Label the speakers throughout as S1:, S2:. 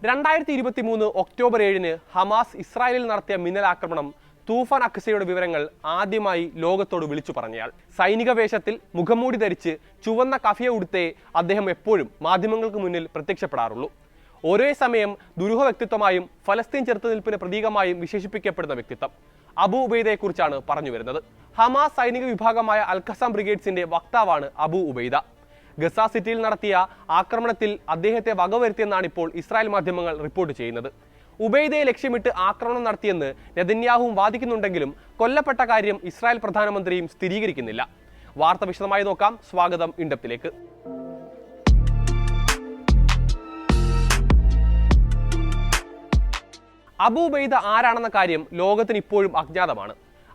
S1: 2023 October 7-ന് Hamas ഇസ്രായേലിൽ നടത്തിയ മിന്നലാക്രമണം തൂഫാൻ അക്സയുടെ വിവരങ്ങൾ ആദ്യമായി ലോകത്തോട് വിളിച്ചു പറഞ്ഞയാൾ. സൈനിക വേഷത്തിൽ മുഖംമൂടി ധരിച്ച് ചുവന്ന കഫിയ ഉടുത്തേ അദ്ദേഹം എപ്പോഴും മാധ്യമങ്ങൾക്ക് മുന്നിൽ പ്രത്യക്ഷപ്പെടാറുള്ളൂ. ഒരേ സമയം ദുരൂഹ വ്യക്തിത്വമായും ഫലസ്തീൻ ചെറുത്തുനിൽപ്പിന് പ്രതീകമായും വിശേഷിപ്പിക്കപ്പെടുന്ന വ്യക്തിത്വം അബു ഉബൈദയെക്കുറിച്ചാണ് പറഞ്ഞു വരുന്നത്. ഹമാസ് സൈനിക വിഭാഗമായ അൽഖസാം ബ്രിഗേഡ്സിന്റെ വക്താവാണ് അബു ഉബൈദ. ഗസ സിറ്റിയിൽ നടത്തിയ ആക്രമണത്തിൽ അദ്ദേഹത്തെ വകവരുത്തിയെന്നാണ് ഇപ്പോൾ ഇസ്രായേൽ മാധ്യമങ്ങൾ റിപ്പോർട്ട് ചെയ്യുന്നത്. ഉബൈദയെ ലക്ഷ്യമിട്ട് ആക്രമണം നടത്തിയെന്ന് നെതന്യാഹുവും വാദിക്കുന്നുണ്ടെങ്കിലും കൊല്ലപ്പെട്ട കാര്യം ഇസ്രായേൽ പ്രധാനമന്ത്രിയും സ്ഥിരീകരിക്കുന്നില്ല. വാർത്ത വിശദമായി നോക്കാം. സ്വാഗതം ഇൻഡെപ്തിലേക്ക്. അബു ഉബൈദ ആരാണെന്ന കാര്യം ലോകത്തിന് ഇപ്പോഴും അജ്ഞാതമാണ്.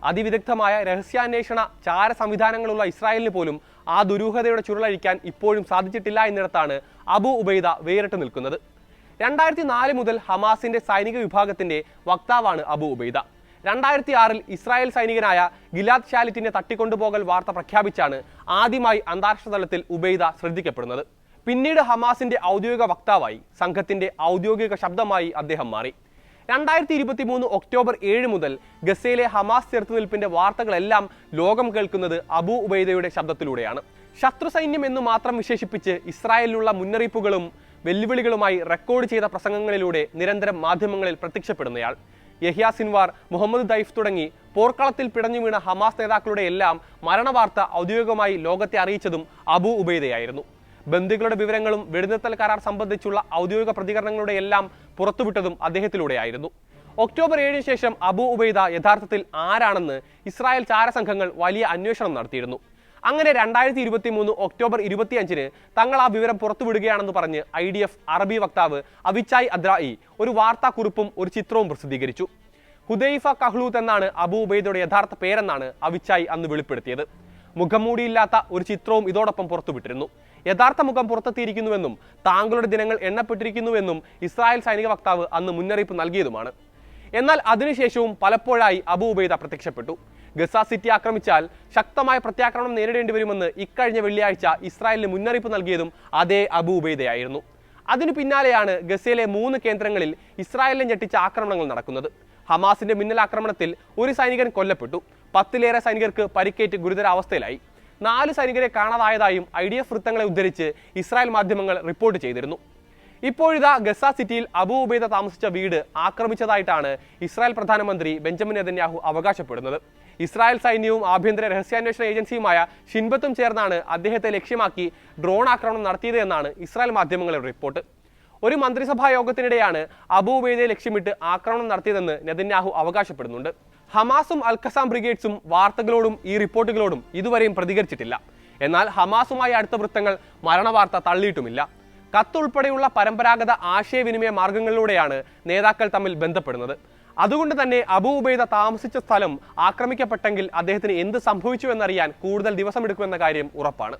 S1: അതിവിദഗ്ധമായ രഹസ്യാന്വേഷണ ചാര സംവിധാനങ്ങളുള്ള ഇസ്രായേലിന് പോലും ആ ദുരൂഹതയുടെ ചുരുളഴിക്കാൻ ഇപ്പോഴും സാധിച്ചിട്ടില്ല എന്നിടത്താണ് അബു ഉബൈദ വേറിട്ട് നിൽക്കുന്നത്. 2004 മുതൽ ഹമാസിന്റെ സൈനിക വിഭാഗത്തിന്റെ വക്താവാണ് അബു ഉബൈദ. 2006-ൽ ഇസ്രായേൽ സൈനികനായ ഗിലാദ് ഷാലിറ്റിനെ തട്ടിക്കൊണ്ടുപോകൽ വാർത്ത പ്രഖ്യാപിച്ചാണ് ആദ്യമായി അന്താരാഷ്ട്ര തലത്തിൽ ഉബൈദ ശ്രദ്ധിക്കപ്പെടുന്നത്. പിന്നീട് ഹമാസിന്റെ ഔദ്യോഗിക വക്താവായി, സംഘത്തിന്റെ ഔദ്യോഗിക ശബ്ദമായി അദ്ദേഹം മാറി. 2023 ഒക്ടോബർ 7 മുതൽ ഗസയിലെ ഹമാസ് ചെറുത്തുനിൽപ്പിന്റെ വാർത്തകളെല്ലാം ലോകം കേൾക്കുന്നത് അബു ഉബൈദയുടെ ശബ്ദത്തിലൂടെയാണ്. ശത്രു സൈന്യം എന്ന് മാത്രം വിശേഷിപ്പിച്ച് ഇസ്രായേലിനുള്ള മുന്നറിയിപ്പുകളും വെല്ലുവിളികളുമായി റെക്കോർഡ് ചെയ്ത പ്രസംഗങ്ങളിലൂടെ നിരന്തരം മാധ്യമങ്ങളിൽ പ്രത്യക്ഷപ്പെടുന്നയാൾ. യഹ്യ സിൻവാർ, മുഹമ്മദ് ദൈഫ് തുടങ്ങി പോർക്കളത്തിൽ പിടഞ്ഞു വീണ ഹമാസ് നേതാക്കളുടെ എല്ലാം മരണവാർത്ത ഔദ്യോഗികമായി ലോകത്തെ അറിയിച്ചതും അബു ഉബൈദയായിരുന്നു. ബന്ദികളുടെ വിവരങ്ങളും വെടിനിർത്തൽ കരാർ സംബന്ധിച്ചുള്ള ഔദ്യോഗിക പ്രതികരണങ്ങളുടെ എല്ലാം പുറത്തുവിട്ടതും അദ്ദേഹത്തിലൂടെയായിരുന്നു. ഒക്ടോബർ 7-ന് ശേഷം അബു ഉബൈദ യഥാർത്ഥത്തിൽ ആരാണെന്ന് ഇസ്രായേൽ ചാരസംഘങ്ങൾ വലിയ അന്വേഷണം നടത്തിയിരുന്നു. അങ്ങനെ 2023 ഒക്ടോബർ 25-ന് തങ്ങൾ ആ വിവരം പുറത്തുവിടുകയാണെന്ന് പറഞ്ഞ് IDF അറബി വക്താവ് അവിച്ചായ് അദ്രായി ഒരു വാർത്താക്കുറിപ്പും ഒരു ചിത്രവും പ്രസിദ്ധീകരിച്ചു. ഹുദൈഫ കഹ്ലൂത്ത് എന്നാണ് അബു ഉബൈദയുടെ യഥാർത്ഥ പേരെന്നാണ് അവിച്ചായ് അന്ന് വെളിപ്പെടുത്തിയത്. മുഖംമൂടിയില്ലാത്ത ഒരു ചിത്രവും ഇതോടൊപ്പം പുറത്തുവിട്ടിരുന്നു. യഥാർത്ഥ മുഖം പുറത്തെത്തിയിരിക്കുന്നുവെന്നും താങ്കളുടെ ദിനങ്ങൾ എണ്ണപ്പെട്ടിരിക്കുന്നുവെന്നും ഇസ്രായേൽ സൈനിക വക്താവ് അന്ന് മുന്നറിയിപ്പ് നൽകിയതുമാണ്. എന്നാൽ അതിനുശേഷവും പലപ്പോഴായി അബു ഉബൈദ പ്രത്യക്ഷപ്പെട്ടു. ഗസ സിറ്റി ആക്രമിച്ചാൽ ശക്തമായ പ്രത്യാക്രമണം നേരിടേണ്ടി വരുമെന്ന് ഇക്കഴിഞ്ഞ വെള്ളിയാഴ്ച ഇസ്രായേലിന് മുന്നറിയിപ്പ് നൽകിയതും അതേ അബു ഉബൈദയായിരുന്നു. അതിനു പിന്നാലെയാണ് ഗസയിലെ 3 കേന്ദ്രങ്ങളിൽ ഇസ്രായേലിനെ ഞെട്ടിച്ച ആക്രമണങ്ങൾ നടക്കുന്നത്. ഹമാസിന്റെ മിന്നലാക്രമണത്തിൽ ഒരു സൈനികൻ കൊല്ലപ്പെട്ടു. 10-ലേറെ സൈനികർക്ക് പരിക്കേറ്റ് ഗുരുതരാവസ്ഥയിലായി. 4 സൈനികരെ കാണാതായതായും IDF വൃത്തങ്ങളെ ഉദ്ധരിച്ച് ഇസ്രായേൽ മാധ്യമങ്ങൾ റിപ്പോർട്ട് ചെയ്തിരുന്നു. ഇപ്പോഴിതാ ഗസ സിറ്റിയിൽ അബു ഉബൈദ താമസിച്ച വീട് ആക്രമിച്ചതായിട്ടാണ് ഇസ്രായേൽ പ്രധാനമന്ത്രി ബെഞ്ചമിൻ നെതന്യാഹു അവകാശപ്പെടുന്നത്. ഇസ്രായേൽ സൈന്യവും ആഭ്യന്തര രഹസ്യാന്വേഷണ ഏജൻസിയുമായ ഷിൻബത്തും ചേർന്നാണ് അദ്ദേഹത്തെ ലക്ഷ്യമാക്കി ഡ്രോൺ ആക്രമണം നടത്തിയത് എന്നാണ് ഇസ്രായേൽ മാധ്യമങ്ങളുടെ റിപ്പോർട്ട്. ഒരു മന്ത്രിസഭാ യോഗത്തിനിടെയാണ് അബു ഉബൈദയെ ലക്ഷ്യമിട്ട് ആക്രമണം നടത്തിയതെന്ന് നെതന്യാഹു അവകാശപ്പെടുന്നുണ്ട്. ഹമാസും അൽഖസാം ബ്രിഗേഡ്സും വാർത്തകളോടും ഈ റിപ്പോർട്ടുകളോടും ഇതുവരെയും പ്രതികരിച്ചിട്ടില്ല. എന്നാൽ ഹമാസുമായി അടുത്ത വൃത്തങ്ങൾ മരണവാർത്ത തള്ളിയിട്ടുമില്ല. കത്തുൾപ്പെടെയുള്ള പരമ്പരാഗത ആശയവിനിമയ മാർഗങ്ങളിലൂടെയാണ് നേതാക്കൾ തമ്മിൽ ബന്ധപ്പെടുന്നത്. അതുകൊണ്ട് തന്നെ അബു ഉബൈദ താമസിച്ച സ്ഥലം ആക്രമിക്കപ്പെട്ടെങ്കിൽ അദ്ദേഹത്തിന് എന്ത് സംഭവിച്ചു എന്നറിയാൻ കൂടുതൽ ദിവസമെടുക്കുമെന്ന കാര്യം ഉറപ്പാണ്.